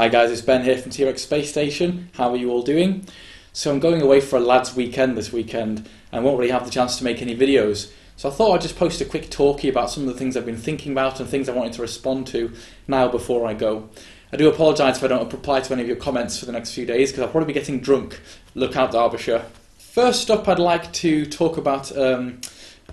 Hi guys, it's Ben here from T-Rex Space Station. How are you all doing? So I'm going away for a lads weekend this weekend and won't really have the chance to make any videos. So I thought I'd just post a quick talkie about some of the things I've been thinking about and things I wanted to respond to now before I go. I do apologise if I don't reply to any of your comments for the next few days because I'll probably be getting drunk. Look out, Derbyshire. First up, I'd like to talk about a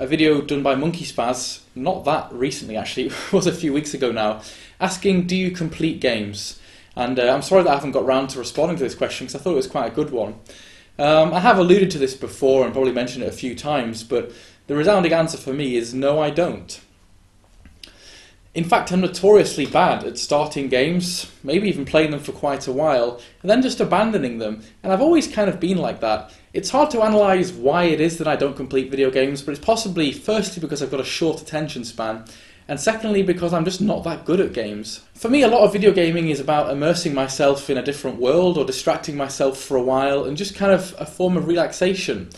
video done by Monkey Spaz, not that recently actually, it was a few weeks ago now, asking, do you complete games? And I'm sorry that I haven't got round to responding to this question because I thought it was quite a good one. I have alluded to this before and probably mentioned it a few times, but the resounding answer for me is no, I don't. In fact, I'm notoriously bad at starting games, maybe even playing them for quite a while, and then just abandoning them, and I've always kind of been like that. It's hard to analyse why it is that I don't complete video games, but it's possibly, firstly, because I've got a short attention span, and secondly, because I'm just not that good at games. For me, a lot of video gaming is about immersing myself in a different world or distracting myself for a while and just kind of a form of relaxation.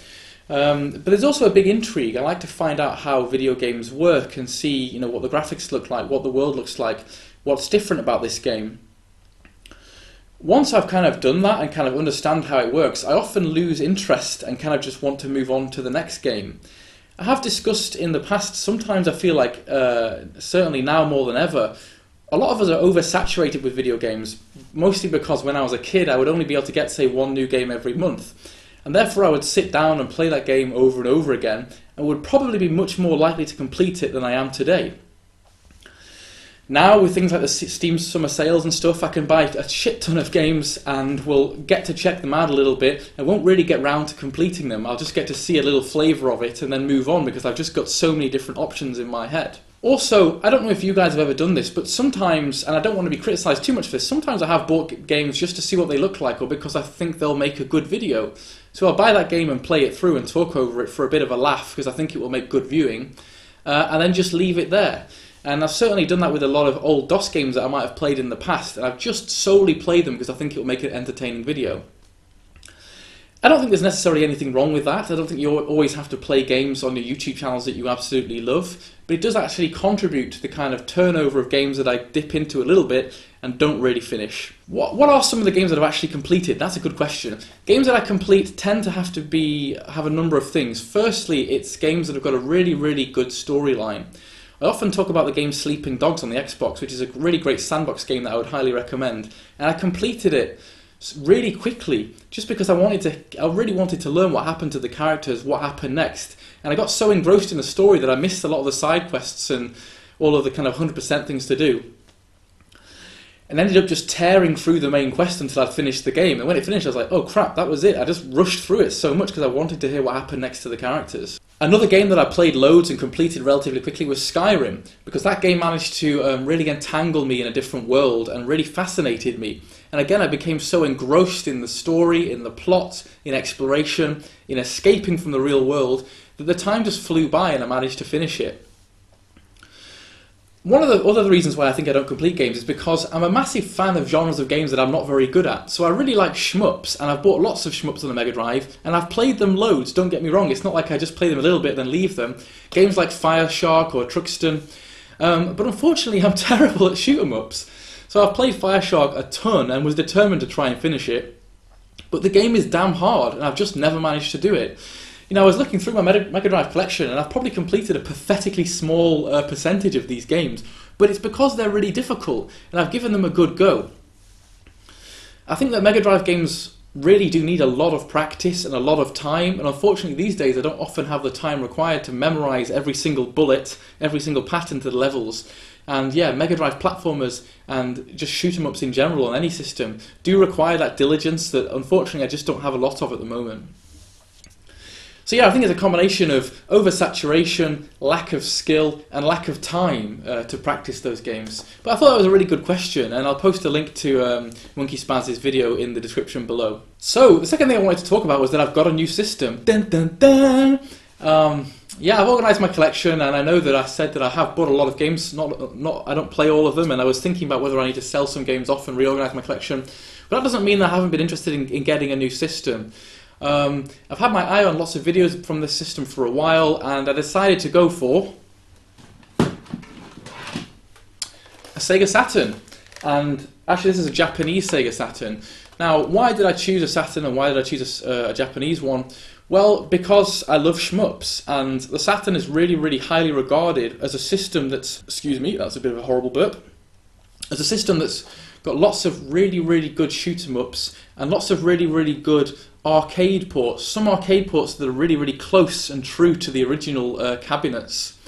But there's also a big intrigue. I like to find out how video games work and see, what the graphics look like, what the world looks like, what's different about this game. Once I've kind of done that and kind of understand how it works, I often lose interest and kind of just want to move on to the next game. I have discussed in the past, sometimes I feel like, certainly now more than ever, a lot of us are oversaturated with video games, mostly because when I was a kid I would only be able to get, say, one new game every month. And therefore I would sit down and play that game over and over again and would probably be much more likely to complete it than I am today. Now with things like the Steam summer sales and stuff, I can buy a shit ton of games and will get to check them out a little bit and won't really get round to completing them. I'll just get to see a little flavour of it and then move on because I've just got so many different options in my head. Also, I don't know if you guys have ever done this, but sometimes, and I don't want to be criticised too much for this, sometimes I have bought games just to see what they look like or because I think they'll make a good video. So I'll buy that game and play it through and talk over it for a bit of a laugh because I think it will make good viewing, and then just leave it there. And I've certainly done that with a lot of old DOS games that I might have played in the past, and I've just solely played them because I think it will make an entertaining video. I don't think there's necessarily anything wrong with that. I don't think you always have to play games on your YouTube channels that you absolutely love, but it does actually contribute to the kind of turnover of games that I dip into a little bit and don't really finish. What are some of the games that I've actually completed? That's a good question. Games that I complete tend to have a number of things. Firstly, it's games that have got a really, really good storyline. I often talk about the game Sleeping Dogs on the Xbox, which is a really great sandbox game that I would highly recommend, and I completed it really quickly just because I really wanted to learn what happened to the characters, what happened next, and I got so engrossed in the story that I missed a lot of the side quests and all of the kind of 100% things to do, and ended up just tearing through the main quest until I'd finished the game. And when it finished I was like, oh crap, that was it. I just rushed through it so much because I wanted to hear what happened next to the characters. Another game that I played loads and completed relatively quickly was Skyrim, because that game managed to really entangle me in a different world and really fascinated me. And again, I became so engrossed in the story, in the plot, in exploration, in escaping from the real world, that the time just flew by and I managed to finish it. One of the other reasons why I think I don't complete games is because I'm a massive fan of genres of games that I'm not very good at. So I really like shmups, and I've bought lots of shmups on the Mega Drive, and I've played them loads, don't get me wrong. It's not like I just play them a little bit and then leave them. Games like Fire Shark or Truxton. But unfortunately I'm terrible at shoot-em-ups. So I've played Fire Shark a ton and was determined to try and finish it. But the game is damn hard, and I've just never managed to do it. I was looking through my Mega Drive collection and I've probably completed a pathetically small percentage of these games, but it's because they're really difficult and I've given them a good go. I think that Mega Drive games really do need a lot of practice and a lot of time, and unfortunately these days I don't often have the time required to memorise every single bullet, every single pattern to the levels. And yeah, Mega Drive platformers and just shoot-em-ups in general on any system do require that diligence that unfortunately I just don't have a lot of at the moment. So yeah, I think it's a combination of oversaturation, lack of skill, and lack of time to practice those games. But I thought that was a really good question, and I'll post a link to Monkey Spaz's video in the description below. So the second thing I wanted to talk about was that I've got a new system. Dun, dun, dun. Yeah, I've organised my collection, and I know that I said that I have bought a lot of games. I don't play all of them, and I was thinking about whether I need to sell some games off and reorganise my collection. But that doesn't mean that I haven't been interested in getting a new system. I've had my eye on lots of videos from this system for a while, and I decided to go for a Sega Saturn. And actually this is a Japanese Sega Saturn. Now, why did I choose a Saturn and why did I choose a Japanese one? Well, because I love shmups, and the Saturn is really, really highly regarded as a system that's, excuse me, that's a bit of a horrible burp, as a system that's got lots of really, really good shoot-em-ups and lots of really, really good arcade ports. Some arcade ports that are really, really close and true to the original cabinets.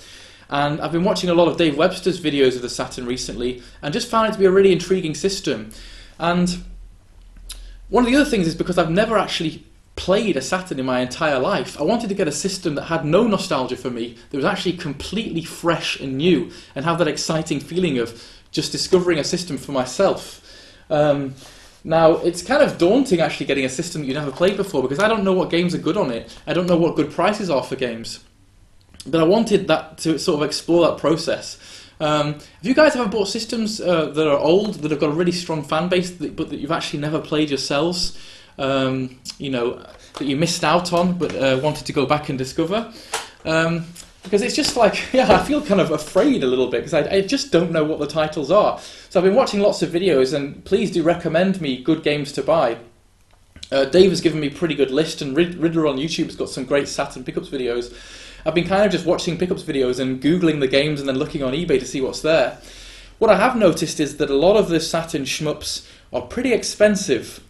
And I've been watching a lot of Dave Webster's videos of the Saturn recently and just found it to be a really intriguing system. And one of the other things is because I've never actually played a Saturn in my entire life, I wanted to get a system that had no nostalgia for me, that was actually completely fresh and new, and have that exciting feeling of just discovering a system for myself. Now, it's kind of daunting actually getting a system that you've never played before, because I don't know what games are good on it. I don't know what good prices are for games. But I wanted that to sort of explore that process. Have you guys ever bought systems that are old, that have got a really strong fan base, but that you've actually never played yourselves? You know, that you missed out on, but wanted to go back and discover? Because it's just like, yeah, I feel kind of afraid a little bit, because I just don't know what the titles are. So I've been watching lots of videos, and please do recommend me good games to buy. Dave has given me a pretty good list, and Riddler on YouTube has got some great Saturn pickups videos. I've been kind of just watching pickups videos and Googling the games and then looking on eBay to see what's there. What I have noticed is that a lot of the Saturn shmups are pretty expensive.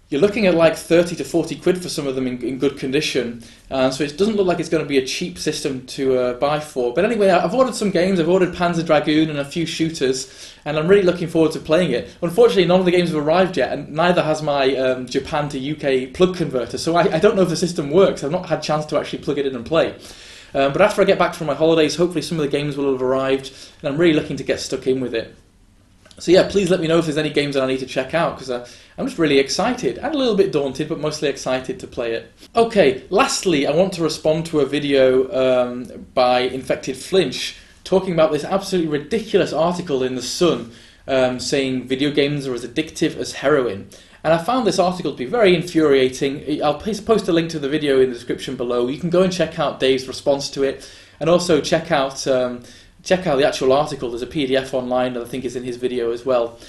You're looking at like 30 to 40 quid for some of them in good condition, so it doesn't look like it's going to be a cheap system to buy for. But anyway, I've ordered some games. I've ordered Panzer Dragoon and a few shooters, and I'm really looking forward to playing it. Unfortunately, none of the games have arrived yet, and neither has my Japan to UK plug converter, so I don't know if the system works. I've not had a chance to actually plug it in and play. But after I get back from my holidays, hopefully some of the games will have arrived, and I'm really looking to get stuck in with it. So yeah, please let me know if there's any games that I need to check out, because I'm just really excited and a little bit daunted, but mostly excited to play it. Okay, lastly, I want to respond to a video by InfectedFlinch talking about this absolutely ridiculous article in The Sun saying video games are as addictive as heroin. And I found this article to be very infuriating. I'll post a link to the video in the description below. You can go and check out Dave's response to it, and also check out the actual article. There's a PDF online that I think is in his video as well.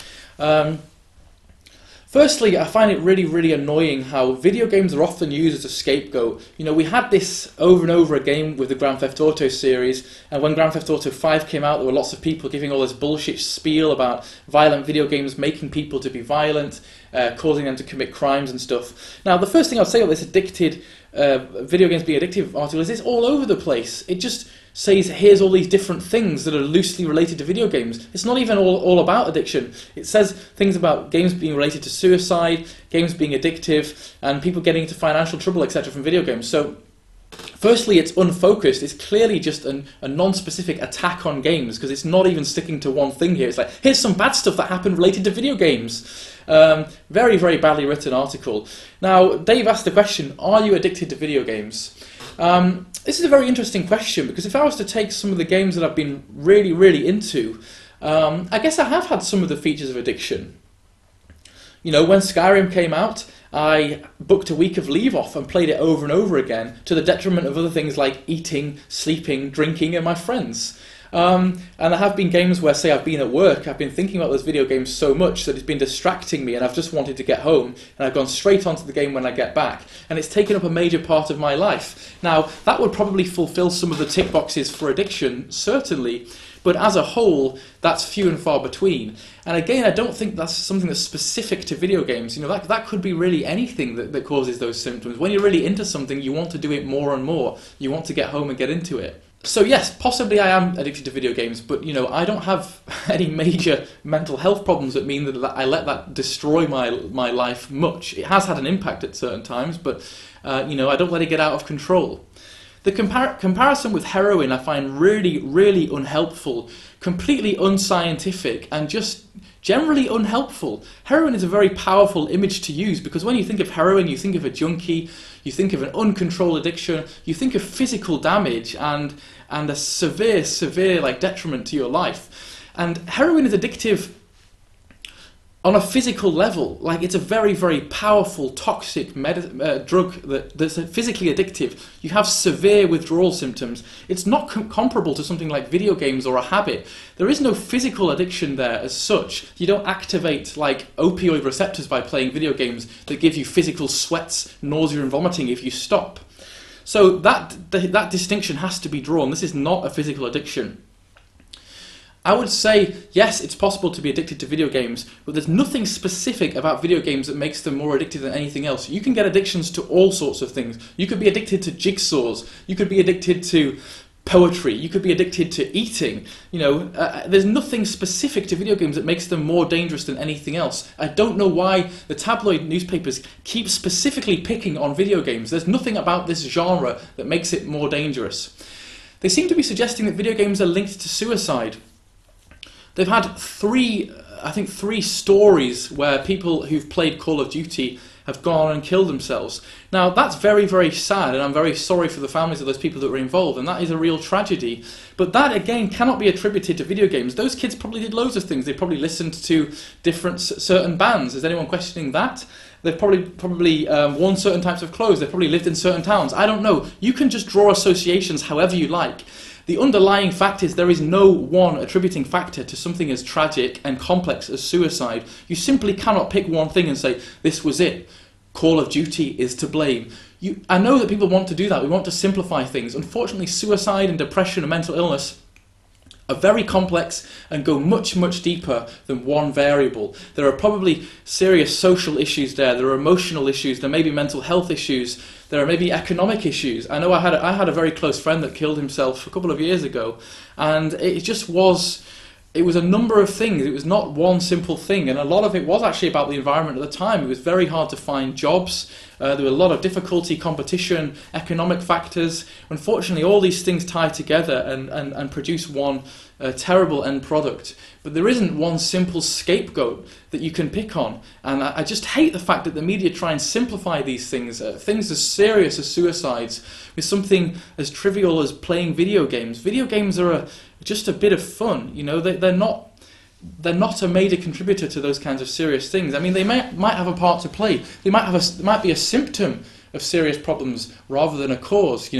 Firstly, I find it really, really annoying how video games are often used as a scapegoat. You know, we had this over and over again with the Grand Theft Auto series, and when Grand Theft Auto 5 came out, there were lots of people giving all this bullshit spiel about violent video games making people to be violent, causing them to commit crimes and stuff. Now, the first thing I'd say about this video games being addictive article is it's all over the place. It just says here's all these different things that are loosely related to video games. It's not even all about addiction. It says things about games being related to suicide, games being addictive, and people getting into financial trouble, etc. from video games. So firstly, it's unfocused. It's clearly just a non-specific attack on games, because it's not even sticking to one thing here. It's like, here's some bad stuff that happened related to video games. Very, very badly written article. Now, Dave asked the question, are you addicted to video games? This is a very interesting question, because if I was to take some of the games that I've been really, really into, I guess I have had some of the features of addiction. You know, when Skyrim came out, I booked a week of leave off and played it over and over again, to the detriment of other things like eating, sleeping, drinking, and my friends. And there have been games where, say, I've been at work, I've been thinking about those video games so much that it's been distracting me, and I've just wanted to get home, and I've gone straight onto the game when I get back, and it's taken up a major part of my life. Now, that would probably fulfill some of the tick boxes for addiction, certainly, but as a whole, that's few and far between. And again, I don't think that's something that's specific to video games. You know, that could be really anything that causes those symptoms. When you're really into something, you want to do it more and more. You want to get home and get into it. So yes, possibly I am addicted to video games, but you know, I don't have any major mental health problems that mean that I let that destroy my life much. It has had an impact at certain times, but you know, I don't let it get out of control. The comparison with heroin I find really, really unhelpful, completely unscientific, and just generally unhelpful. Heroin is a very powerful image to use, because when you think of heroin, you think of a junkie, you think of an uncontrolled addiction, you think of physical damage and a severe, severe detriment to your life. And heroin is addictive on a physical level, like, it's a very, very powerful, toxic drug that's physically addictive. You have severe withdrawal symptoms. It's not comparable to something like video games or a habit. There is no physical addiction there as such. You don't activate, like, opioid receptors by playing video games that give you physical sweats, nausea and vomiting if you stop. So that distinction has to be drawn. This is not a physical addiction. I would say, yes, it's possible to be addicted to video games, but there's nothing specific about video games that makes them more addictive than anything else. You can get addictions to all sorts of things. You could be addicted to jigsaws. You could be addicted to poetry. You could be addicted to eating. There's nothing specific to video games that makes them more dangerous than anything else. I don't know why the tabloid newspapers keep specifically picking on video games. There's nothing about this genre that makes it more dangerous. They seem to be suggesting that video games are linked to suicide. They've had three stories where people who've played Call of Duty have gone and killed themselves. Now, that's very, very sad, and I'm very sorry for the families of those people that were involved, and that is a real tragedy. But that, again, cannot be attributed to video games. Those kids probably did loads of things. They probably listened to certain bands. Is anyone questioning that? They've probably worn certain types of clothes. They've probably lived in certain towns. I don't know. You can just draw associations however you like. The underlying fact is there is no one attributing factor to something as tragic and complex as suicide. You simply cannot pick one thing and say, this was it. Call of Duty is to blame. I know that people want to do that. We want to simplify things. Unfortunately, suicide and depression and mental illness are very complex and go much, much deeper than one variable. There are probably serious social issues there. There are emotional issues. There may be mental health issues. There are maybe economic issues. I know I had a very close friend that killed himself a couple of years ago, and it was a number of things. It was not one simple thing, and a lot of it was actually about the environment at the time. It was very hard to find jobs. There were a lot of difficulty, competition, economic factors. Unfortunately, all these things tie together and produce one terrible end product. But there isn't one simple scapegoat that you can pick on. And I just hate the fact that the media try and simplify these things, things as serious as suicides, with something as trivial as playing video games. Video games are just a bit of fun. They're not a major contributor to those kinds of serious things. I mean, they might have a part to play. They might be a symptom of serious problems rather than a cause.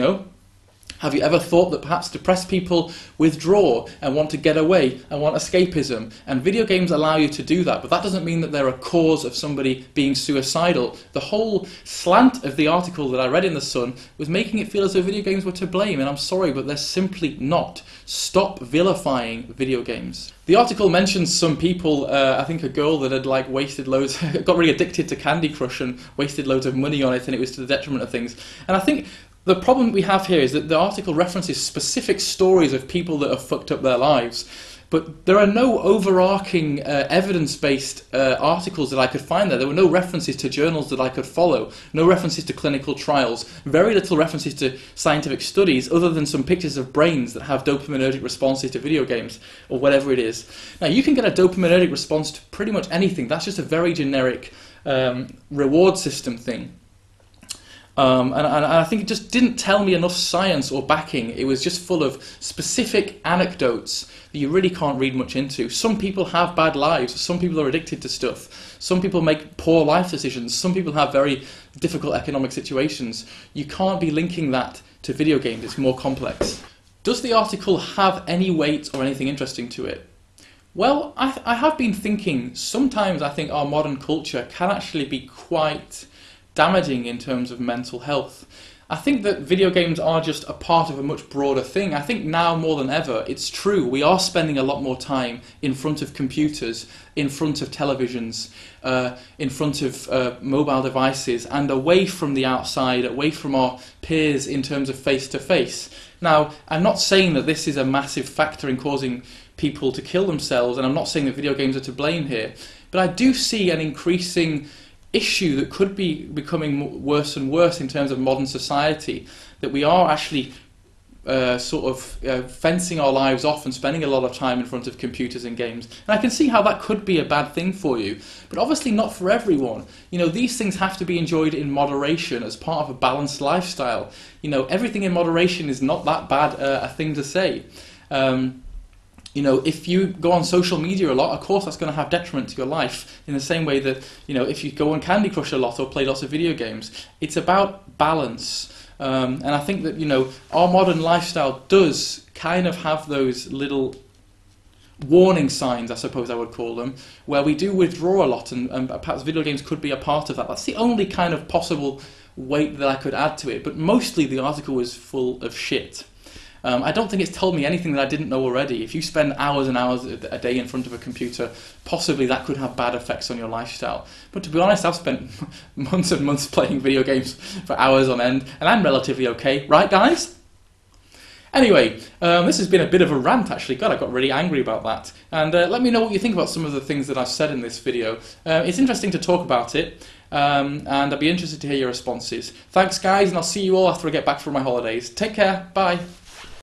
Have you ever thought that perhaps depressed people withdraw and want to get away and want escapism? And video games allow you to do that, but that doesn't mean that they're a cause of somebody being suicidal. The whole slant of the article that I read in The Sun was making it feel as though video games were to blame, and I'm sorry, but they're simply not. Stop vilifying video games. The article mentions some people, I think a girl that had wasted loads, got really addicted to Candy Crush and wasted loads of money on it, and it was to the detriment of things. And I think the problem we have here is that the article references specific stories of people that have fucked up their lives, but there are no overarching evidence-based articles that I could find there. There were no references to journals that I could follow, no references to clinical trials, very little references to scientific studies other than some pictures of brains that have dopaminergic responses to video games or whatever it is. Now, you can get a dopaminergic response to pretty much anything. That's just a very generic reward system thing. And I think it just didn't tell me enough science or backing. It was just full of specific anecdotes that you really can't read much into. Some people have bad lives. Some people are addicted to stuff. Some people make poor life decisions. Some people have very difficult economic situations. You can't be linking that to video games. It's more complex. Does the article have any weight or anything interesting to it? Well, I have been thinking, sometimes I think our modern culture can actually be quite damaging in terms of mental health. I think that video games are just a part of a much broader thing. I think now more than ever, it's true, we are spending a lot more time in front of computers, in front of televisions, in front of mobile devices, and away from the outside, away from our peers in terms of face-to-face. Now, I'm not saying that this is a massive factor in causing people to kill themselves, and I'm not saying that video games are to blame here, but I do see an increasing issue that could be becoming worse and worse in terms of modern society, that we are actually fencing our lives off and spending a lot of time in front of computers and games. And I can see how that could be a bad thing for you, but obviously not for everyone. These things have to be enjoyed in moderation as part of a balanced lifestyle. Everything in moderation is not that bad a thing to say. if you go on social media a lot, of course that's going to have detriment to your life in the same way that, if you go on Candy Crush a lot or play lots of video games. It's about balance. And I think that, our modern lifestyle does kind of have those little warning signs, I suppose I would call them, where we do withdraw a lot, and perhaps video games could be a part of that. That's the only kind of possible weight that I could add to it, but mostly the article was full of shit. I don't think it's told me anything that I didn't know already. If you spend hours and hours a day in front of a computer, possibly that could have bad effects on your lifestyle. But to be honest, I've spent months and months playing video games for hours on end, and I'm relatively okay. Right, guys? Anyway, this has been a bit of a rant, actually. God, I got really angry about that. And let me know what you think about some of the things that I've said in this video. It's interesting to talk about it, and I'd be interested to hear your responses. Thanks, guys, and I'll see you all after I get back from my holidays. Take care. Bye.